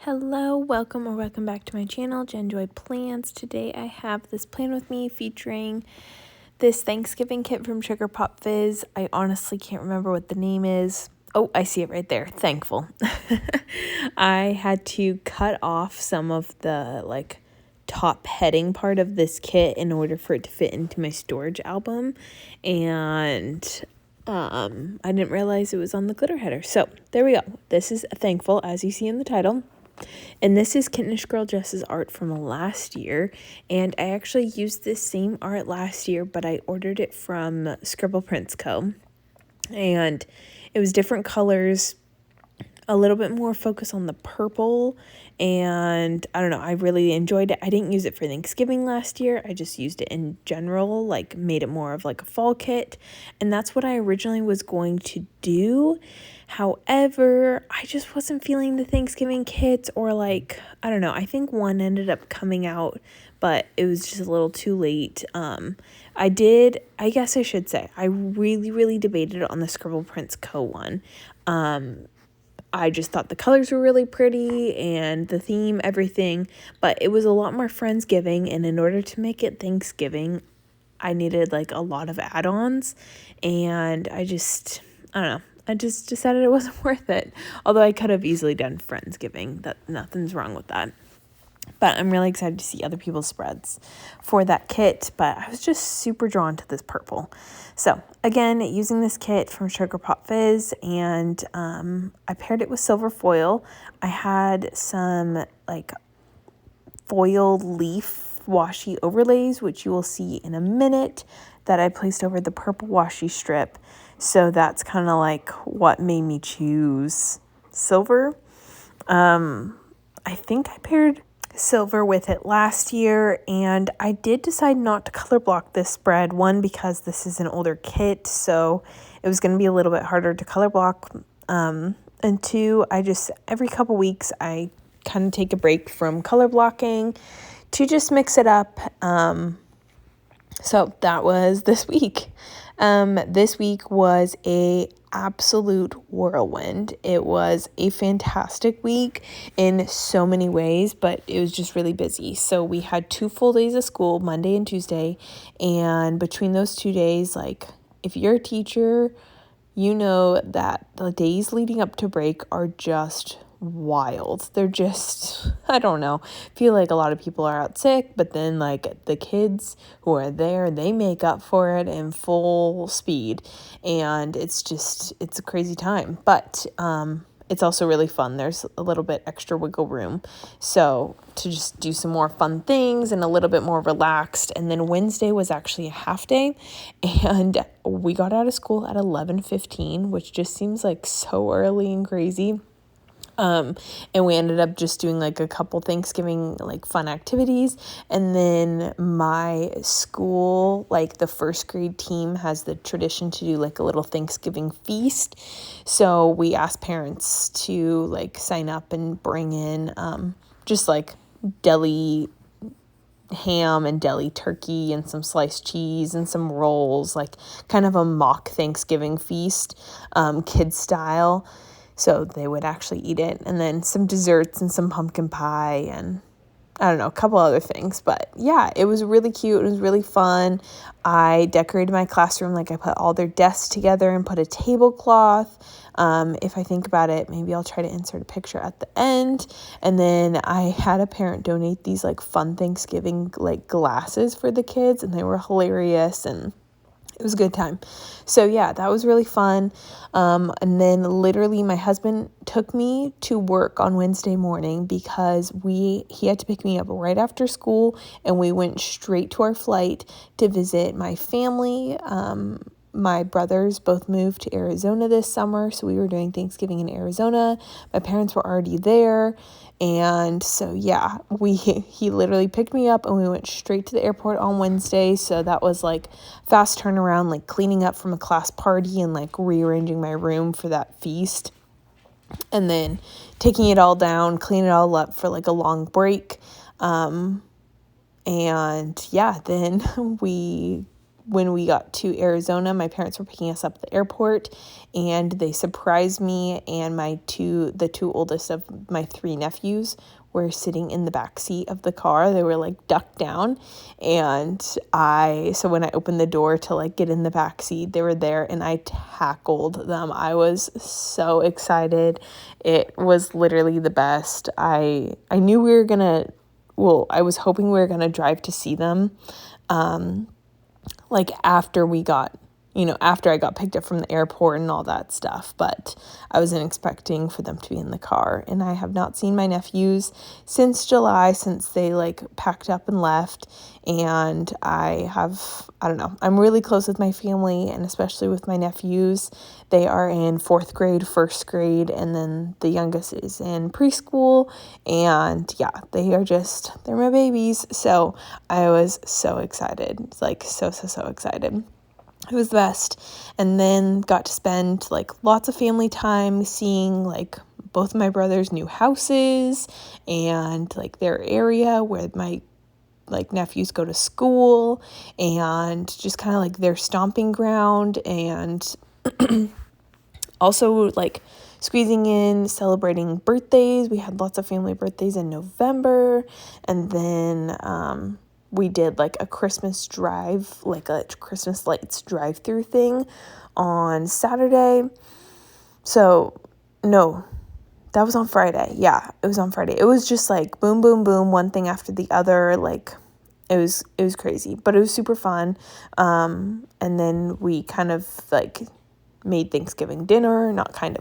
Hello, welcome or welcome back to my channel, Jenjoy Plans. Today I have this plan with me featuring this Thanksgiving kit from Sugar Pop Fizz. I honestly can't remember what the name is. Oh, I see it right there. Thankful. I had to cut off some of the top heading part of this kit in order for it to fit into my storage album, and I didn't realize it was on the glitter header. So there we go. This is Thankful, as you see in the title. And this is Kittenish Girl Jess's art from last year. And I actually used this same art last year, but I ordered it from Scribble Prints Co. And it was different colors, a little bit more focus on the purple. And I don't know, I really enjoyed it. I didn't use it for Thanksgiving last year. I just used it in general, made it more of a fall kit. And that's what I originally was going to do. However, I just wasn't feeling the Thanksgiving kits, or I don't know, I think one ended up coming out, but it was just a little too late. I guess I should say, I really debated on the Scribble Prints Co. one. I just thought the colors were really pretty and the theme, everything, but it was a lot more Friendsgiving, and in order to make it Thanksgiving, I needed a lot of add-ons, and I don't know. I just decided it wasn't worth it. Although I could have easily done Friendsgiving. Nothing's wrong with that. But I'm really excited to see other people's spreads for that kit. But I was just super drawn to this purple. So again, using this kit from Sugar Pop Fizz, and I paired it with silver foil. I had some foil leaf washi overlays, which you will see in a minute, that I placed over the purple washi strip. So that's kind of what made me choose silver. I think I paired silver with it last year, and I did decide not to color block this spread. One, because this is an older kit, so it was going to be a little bit harder to color block. And two, every couple weeks, I kind of take a break from color blocking to just mix it up. So that was this week. This week was a absolute whirlwind. It was a fantastic week in so many ways, but it was just really busy. So we had 2 full days of school, Monday and Tuesday, and between those 2 days, if you're a teacher, you know that the days leading up to break are just wild. They're just, I don't know, feel like a lot of people are out sick, but then the kids who are there, they make up for it in full speed, and it's a crazy time. But it's also really fun. There's a little bit extra wiggle room, so to just do some more fun things and a little bit more relaxed. And then Wednesday was actually a half day, and we got out of school at 11:15, which just seems so early and crazy. And we ended up just doing a couple Thanksgiving fun activities. And then my school, the first grade team, has the tradition to do a little Thanksgiving feast. So we asked parents to sign up and bring in just deli ham and deli turkey and some sliced cheese and some rolls, kind of a mock Thanksgiving feast, kids style. So they would actually eat it, and then some desserts and some pumpkin pie and I don't know, a couple other things. But yeah, it was really cute. It was really fun. I decorated my classroom. I put all their desks together and put a tablecloth. If I think about it, maybe I'll try to insert a picture at the end. And then I had a parent donate these fun Thanksgiving glasses for the kids, and they were hilarious, and it was a good time. So yeah, that was really fun. And then literally my husband took me to work on Wednesday morning because he had to pick me up right after school, and we went straight to our flight to visit my family. My brothers both moved to Arizona this summer, so we were doing Thanksgiving in Arizona. My parents were already there, and so yeah, he literally picked me up and we went straight to the airport on Wednesday. So that was fast turnaround, cleaning up from a class party and rearranging my room for that feast, and then taking it all down, cleaning it all up for a long break. And yeah, then we when we got to Arizona, my parents were picking us up at the airport, and they surprised me and the two oldest of my 3 nephews were sitting in the back seat of the car. They were like ducked down, and so when I opened the door to like get in the back seat, they were there, and I tackled them. I was so excited. It was literally the best. I knew we were gonna, well, I was hoping we were gonna drive to see them, like after I got picked up from the airport and all that stuff, but I wasn't expecting for them to be in the car. And I have not seen my nephews since July, since they like packed up and left. And I don't know, I'm really close with my family, and especially with my nephews. They are in 4th grade, 1st grade, and then the youngest is in preschool. And yeah, they're my babies. So I was so excited. It's like so excited. It was the best. And then got to spend like lots of family time seeing like both of my brothers' new houses and like their area where my like nephews go to school, and just kind of like their stomping ground, and also like squeezing in celebrating birthdays. We had lots of family birthdays in November, and then we did like a Christmas drive, like a Christmas lights drive-through thing on Saturday. So no, that was on Friday. Yeah, it was on Friday. It was just like boom, boom, boom, one thing after the other. Like it was crazy, but it was super fun. And then we kind of like made Thanksgiving dinner,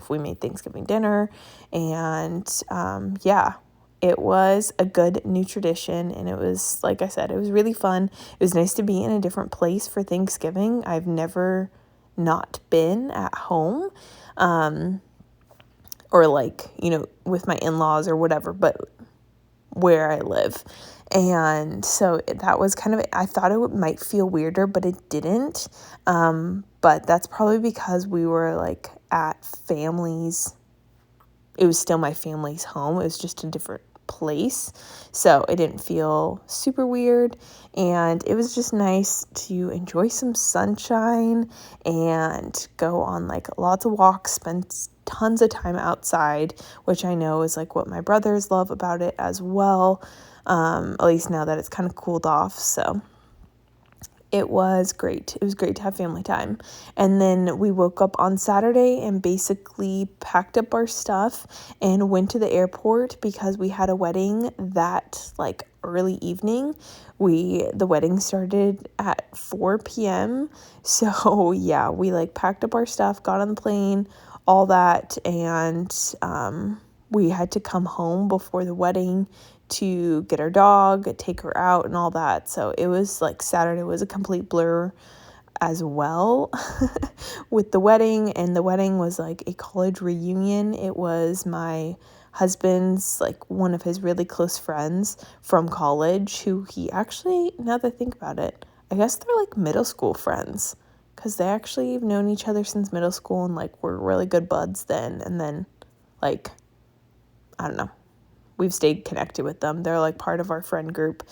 we made Thanksgiving dinner, and yeah, it was a good new tradition, and it was, like I said, it was really fun. It was nice to be in a different place for Thanksgiving. I've never not been at home, or like, with my in-laws or whatever, but where I live. And so that was kind of, I thought it might feel weirder, but it didn't. But that's probably because we were like at families. It was still my family's home. It was just a different place. So it didn't feel super weird. And it was just nice to enjoy some sunshine and go on like lots of walks, spend tons of time outside, which I know is like what my brothers love about it as well. At least now that it's kind of cooled off. So it was great. It was great to have family time. And then we woke up on Saturday and basically packed up our stuff and went to the airport because we had a wedding that like early evening. The wedding started at 4 p.m. So yeah, we like packed up our stuff, got on the plane, all that, and we had to come home before the wedding to get our dog, take her out, and all that. So it was like Saturday was a complete blur as well with the wedding. And the wedding was like a college reunion. It was my husband's, like one of his really close friends from college, who he actually, now that I think about it, I guess they're like middle school friends, because they actually have known each other since middle school and like were really good buds then. And then like, I don't know, we've stayed connected with them. They're like part of our friend group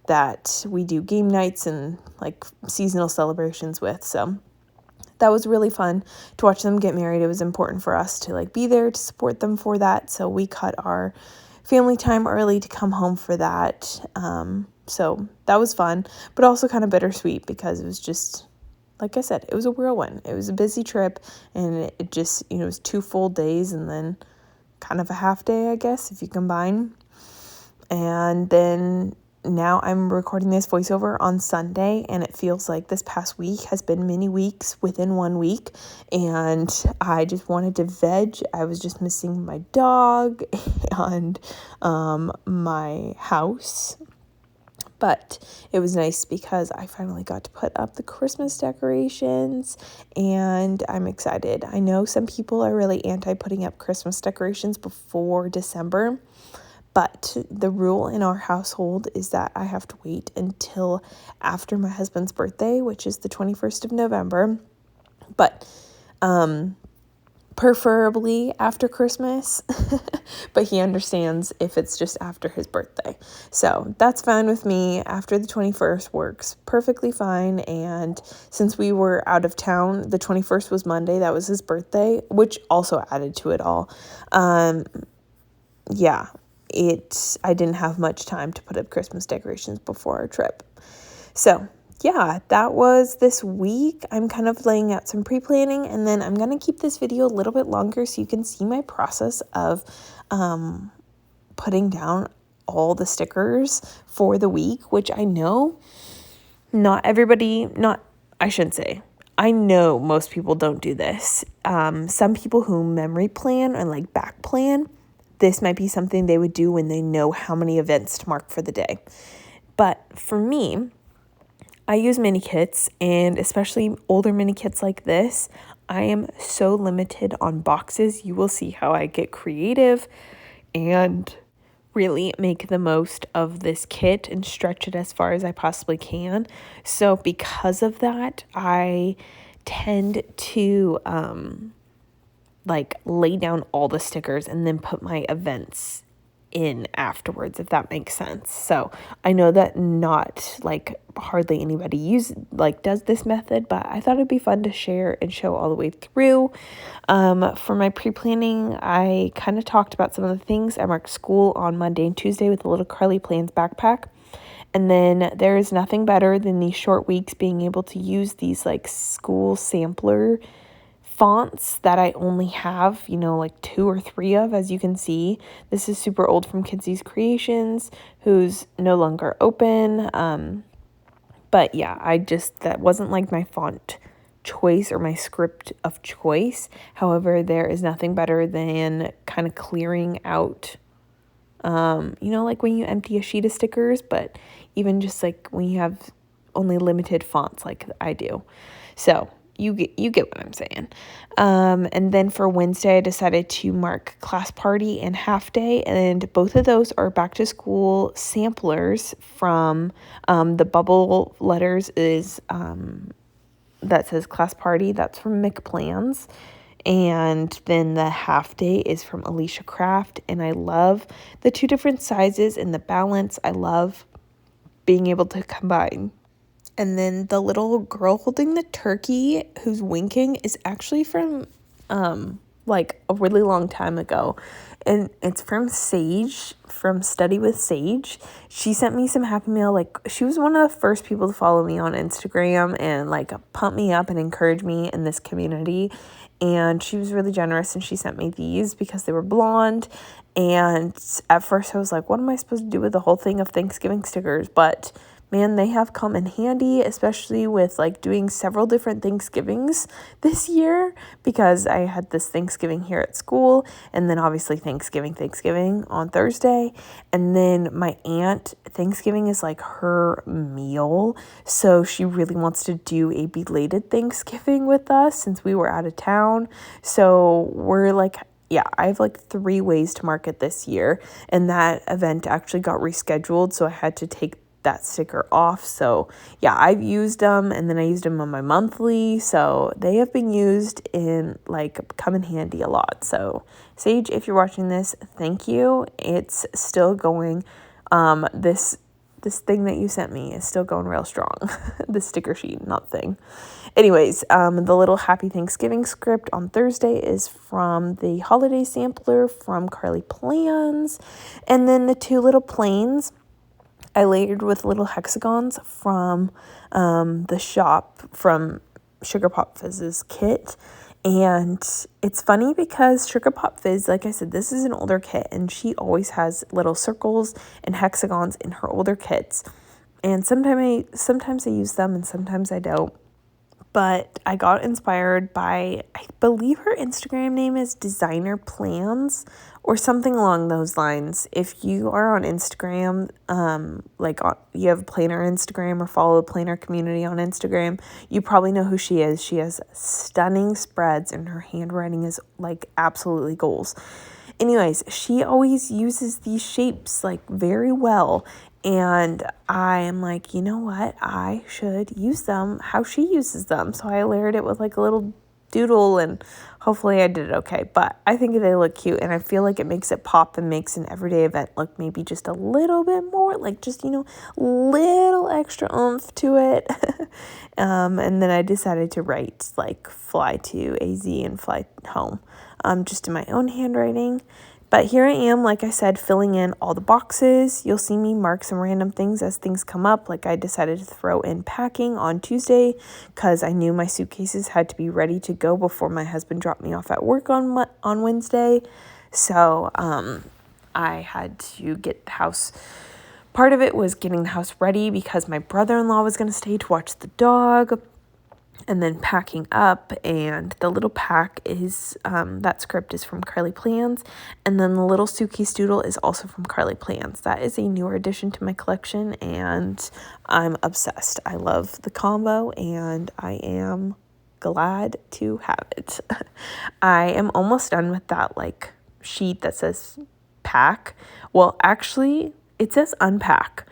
that we do game nights and like seasonal celebrations with. So that was really fun to watch them get married. It was important for us to like be there to support them for that. So we cut our family time early to come home for that. So that was fun, but also kind of bittersweet because it was just, like I said, it was a whirlwind. It was a busy trip, and it just, it was 2 full days and then kind of a half day, I guess, if you combine. And then now I'm recording this voiceover on Sunday, and it feels like this past week has been many weeks within 1 week, and I just wanted to veg. I was just missing my dog and my house. But it was nice because I finally got to put up the Christmas decorations, and I'm excited. I know some people are really anti putting up Christmas decorations before December, but the rule in our household is that I have to wait until after my husband's birthday, which is the 21st of November. But preferably after Christmas, but he understands if it's just after his birthday. So that's fine with me. After the 21st works perfectly fine. And since we were out of town, the 21st was Monday. That was his birthday, which also added to it all. Yeah, I didn't have much time to put up Christmas decorations before our trip. So yeah, that was this week. I'm kind of laying out some pre-planning, and then I'm going to keep this video a little bit longer so you can see my process of putting down all the stickers for the week, which I know I know most people don't do this. Some people who memory plan or like back plan, this might be something they would do when they know how many events to mark for the day. But for me, I use mini kits, and especially older mini kits like this, I am so limited on boxes. You will see how I get creative and really make the most of this kit and stretch it as far as I possibly can. So because of that, I tend to lay down all the stickers and then put my events in afterwards, if that makes sense. So I know that not hardly anybody does this method, but I thought it'd be fun to share and show all the way through. For my pre-planning, I kind of talked about some of the things. I marked school on Monday and Tuesday with a little Carly Plans backpack. And then there is nothing better than these short weeks being able to use these school sampler fonts that I only have, 2 or 3 of, as you can see. This is super old from Kidsy's Creations, who's no longer open. But yeah, that wasn't my font choice or my script of choice. However, there is nothing better than kind of clearing out, when you empty a sheet of stickers, but even just when you have only limited fonts like I do. So you get what I'm saying. And then for Wednesday, I decided to mark class party and half day. And both of those are back to school samplers from the bubble letters is that says class party. That's from Mick Plans. And then the half day is from Alicia Craft. And I love the 2 different sizes and the balance. I love being able to combine. And then the little girl holding the turkey who's winking is actually from a really long time ago. And it's from Sage, from Study with Sage. She sent me some Happy Mail. She was one of the first people to follow me on Instagram and pump me up and encourage me in this community. And she was really generous, and she sent me these because they were blonde. And at first I was like, what am I supposed to do with the whole thing of Thanksgiving stickers? But man, they have come in handy, especially with doing several different Thanksgivings this year, because I had this Thanksgiving here at school, and then obviously Thanksgiving on Thursday. And then my aunt, Thanksgiving is her meal. So she really wants to do a belated Thanksgiving with us since we were out of town. So we're I have 3 ways to mark it this year. And that event actually got rescheduled, so I had to take that sticker off. So yeah, I've used them, and then I used them on my monthly, so they have been used in come in handy a lot. So Sage, if you're watching this, thank you. It's still going. This thing that you sent me is still going real strong. The sticker sheet, not thing. Anyways, the little Happy Thanksgiving script on Thursday is from the holiday sampler from Carly Plans. And then the 2 little planes I layered with little hexagons from the shop from Sugar Pop Fizz's kit. And it's funny because Sugar Pop Fizz, like I said, this is an older kit, and she always has little circles and hexagons in her older kits. And sometimes I use them and sometimes I don't. But I got inspired by, I believe her Instagram name is Designer Plans or something along those lines. If you are on Instagram, you have a planner Instagram or follow a planner community on Instagram, you probably know who she is. She has stunning spreads and her handwriting is absolutely goals. Anyways, she always uses these shapes very well. And I am you know what? I should use them how she uses them. So I layered it with a little doodle, and hopefully I did it okay. But I think they look cute, and I feel like it makes it pop and makes an everyday event look maybe just a little bit more, like just, little extra oomph to it. And then I decided to write like fly to AZ and fly home, just in my own handwriting. But here I am, like I said, filling in all the boxes. You'll see me mark some random things as things come up. Like I decided to throw in packing on Tuesday because I knew my suitcases had to be ready to go before my husband dropped me off at work on Wednesday. So I had to get the house. Part of it was getting the house ready because my brother-in-law was going to stay to watch the dog. And then packing up, and the little pack is, that script is from Carly Plans, and then the little suitcase doodle is also from Carly Plans. That is a newer addition to my collection, and I'm obsessed. I love the combo, and I am glad to have it. I am almost done with that, like, sheet that says pack. Well, actually, it says unpack,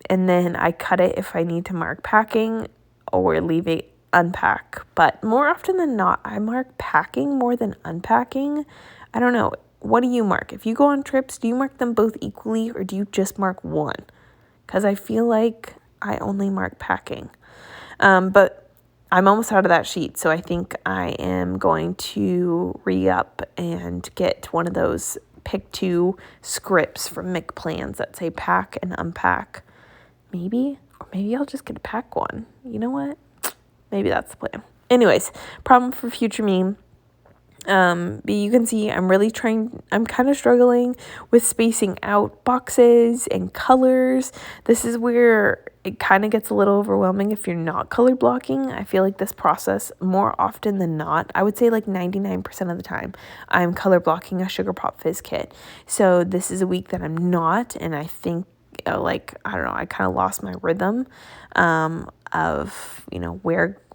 and then I cut it if I need to mark packing or leave it unpack, but more often than not I mark packing more than unpacking. I don't know, what do you mark? If you go on trips, do you mark them both equally, or do you just mark one? Because I feel like I only mark packing. But I'm almost out of that sheet, so I think I am going to re-up and get one of those pick two scripts from McPlans that say pack and unpack. Or maybe I'll just get a pack one. You know what? Maybe that's the plan. Anyways, problem for future me. But you can see I'm kind of struggling with spacing out boxes and colors. This is where it kind of gets a little overwhelming if you're not color blocking. I feel like this process, more often than not, I would say like 99% of the time, I'm color blocking a Sugar Pop Fizz kit. So this is a week that I'm not, and I think I don't know, I kind of lost my rhythm of,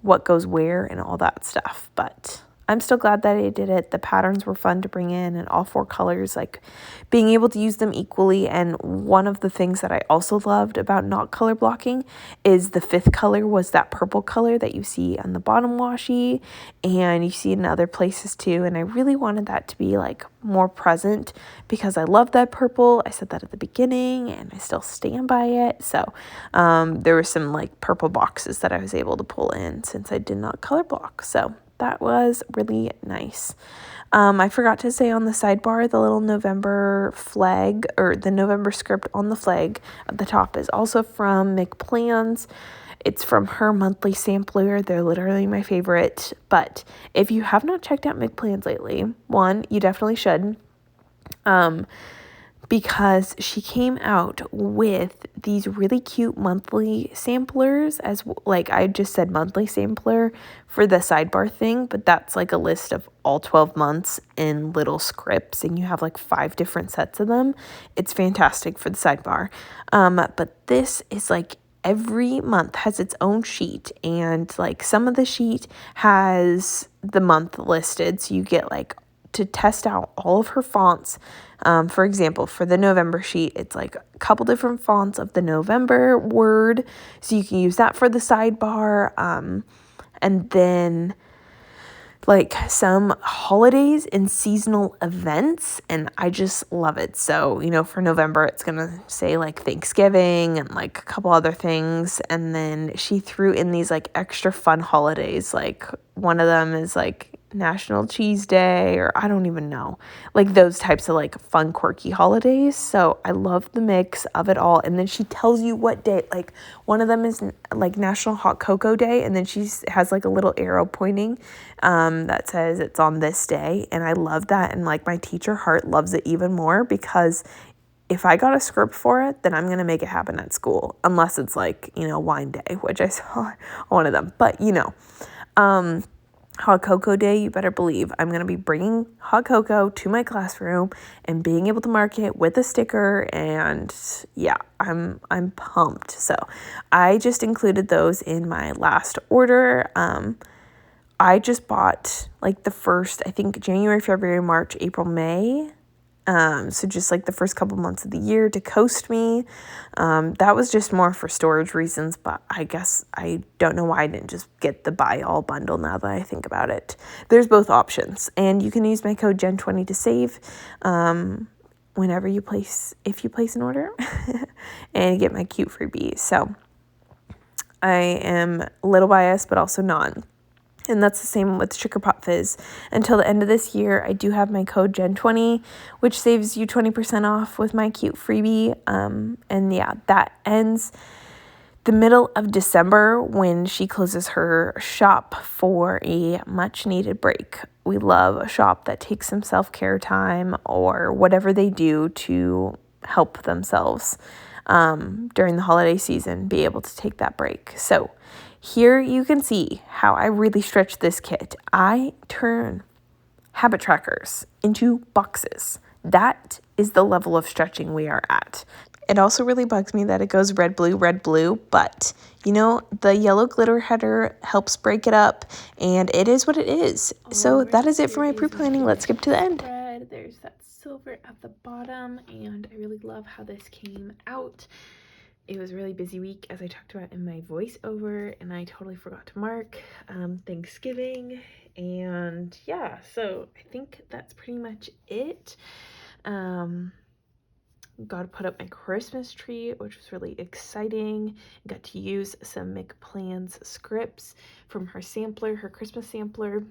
what goes where and all that stuff. But I'm still glad that I did it. The patterns were fun to bring in, and all four colors, like being able to use them equally. And one of the things that I also loved about not color blocking is the fifth color was that purple color that you see on the bottom washi, and you see in other places too. And I really wanted that to be like more present because I love that purple. I said that at the beginning, and I still stand by it. So there were some like purple boxes that I was able to pull in since I did not color block. So that was really nice. I forgot to say on the sidebar, the little November flag, or the November script on the flag at the top, is also from McPlans. It's from her monthly sampler. They're literally my favorite. But if you have not checked out McPlans lately, one, you definitely should. Because she came out with these really cute monthly samplers, as like I just said monthly sampler for the sidebar thing, but that's like a list of all 12 months in little scripts, and you have like 5 different sets of them. It's fantastic for the sidebar. But this is like every month has its own sheet, and like some of the sheet has the month listed, so you get like to test out all of her fonts. For example, for the November sheet, it's like a couple different fonts of the November word, so you can use that for the sidebar. And then like some holidays and seasonal events, and I just love it. So, for November, it's gonna say like Thanksgiving and like a couple other things, and then she threw in these like extra fun holidays, like one of them is like National Cheese Day, or I don't even know, like those types of like fun quirky holidays. So I love the mix of it all. And then she tells you what day, like one of them is like National Hot Cocoa Day, and then she has like a little arrow pointing that says it's on this day. And I love that, and like my teacher heart loves it even more, because if I got a script for it, then I'm going to make it happen at school, unless it's like, wine day, which I saw one of them. But Hot Cocoa Day, you better believe I'm going to be bringing hot cocoa to my classroom and being able to mark it with a sticker, and yeah, I'm pumped. So I just included those in my last order. I just bought like the first, I think January, February, March, April, May, So just like the first couple months of the year to coast me. That was just more for storage reasons, but I guess I don't know why I didn't just get the buy all bundle now that I think about it. There's both options, and you can use my code Gen20 to save whenever if you place an order and get my cute freebie. So I am a little biased, but also not. And that's the same with Sugar Pop Fizz. Until the end of this year, I do have my code Gen20, which saves you 20% off with my cute freebie. And yeah, that ends the middle of December when she closes her shop for a much needed break. We love a shop that takes some self-care time or whatever they do to help themselves during the holiday season, be able to take that break. So here you can see how I really stretch this kit. I turn habit trackers into boxes. That is the level of stretching we are at. It also really bugs me that it goes red, blue, but you know, the yellow glitter header helps break it up, and it is what it is. So that is it for my pre-planning. Let's skip to the end. There's that silver at the bottom, and I really love how this came out. It was a really busy week, as I talked about in my voiceover, and I totally forgot to mark Thanksgiving. And yeah, so I think that's pretty much it. Got to put up my Christmas tree, which was really exciting. Got to use some McPlan's scripts from her sampler, her Christmas sampler,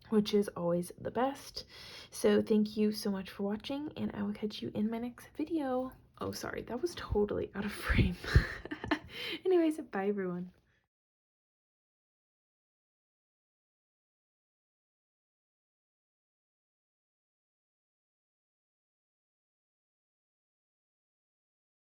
which is always the best. So thank you so much for watching, and I will catch you in my next video. Oh, sorry, that was totally out of frame. Anyways, bye everyone.